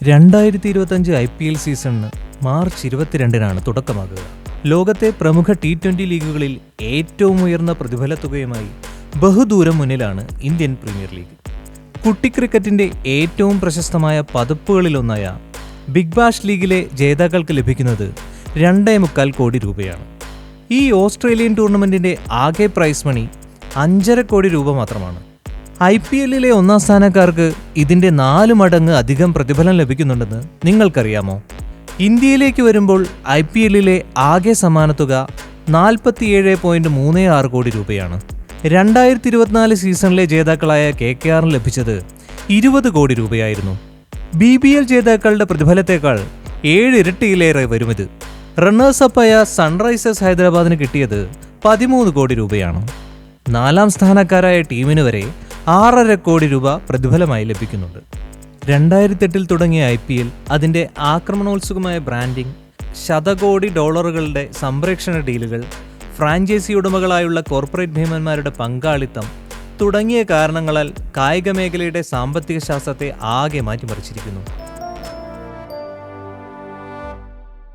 2025 IPL സീസണിന് March 22-നാണ് തുടക്കമാകുക. ലോകത്തെ പ്രമുഖ T20 ലീഗുകളിൽ ഏറ്റവും ഉയർന്ന പ്രതിഫല തുകയുമായി ബഹുദൂരം മുന്നിലാണ് ഇന്ത്യൻ പ്രീമിയർ ലീഗ്. കുട്ടി ക്രിക്കറ്റിന്റെ ഏറ്റവും പ്രശസ്തമായ പതിപ്പുകളിലൊന്നായ ബിഗ് ബാഷ് ലീഗിലെ ജേതാക്കൾക്ക് ലഭിക്കുന്നത് 2.25 കോടി രൂപയാണ്. ഈ ഓസ്ട്രേലിയൻ ടൂർണമെന്റിന്റെ ആകെ പ്രൈസ് മണി 5.5 കോടി രൂപ മാത്രമാണ്. IPL-ലെ ഒന്നാം സ്ഥാനക്കാർക്ക് ഇതിന്റെ 4 മടങ്ങ് അധികം പ്രതിഫലം ലഭിക്കുന്നുണ്ടെന്ന് നിങ്ങൾക്കറിയാമോ? ഇന്ത്യയിലേക്ക് വരുമ്പോൾ IPL-ലെ ആകെ സമ്മാനത്തുക 47.36 കോടി രൂപയാണ്. 2024 സീസണിലെ ജേതാക്കളായ KKR ലഭിച്ചത് 20 കോടി രൂപയായിരുന്നു. BBL ജേതാക്കളുടെ പ്രതിഫലത്തേക്കാൾ 7 ഇരട്ടിയിലേറെ വരുമിത്. റണ്ണേഴ്സപ്പായ സൺറൈസേഴ്സ് ഹൈദരാബാദിന് കിട്ടിയത് 13 കോടി രൂപയാണ്. 4ാം സ്ഥാനക്കാരായ ടീമിന് വരെ 6.5 കോടി രൂപ പ്രതിഫലമായി ലഭിക്കുന്നുണ്ട്. 2008-ൽ തുടങ്ങിയ IPL അതിൻ്റെ ആക്രമണോത്സുകമായ ബ്രാൻഡിംഗ്, ശതകോടി ഡോളറുകളുടെ സംപ്രേക്ഷണ ഡീലുകൾ, ഫ്രാഞ്ചൈസി ഉടമകളായുള്ള കോർപ്പറേറ്റ് ഭീമന്മാരുടെ പങ്കാളിത്തം തുടങ്ങിയ കാരണങ്ങളാൽ കായിക മേഖലയുടെ സാമ്പത്തിക ശാസ്ത്രത്തെ ആകെ മാറ്റിമറിച്ചിരിക്കുന്നു.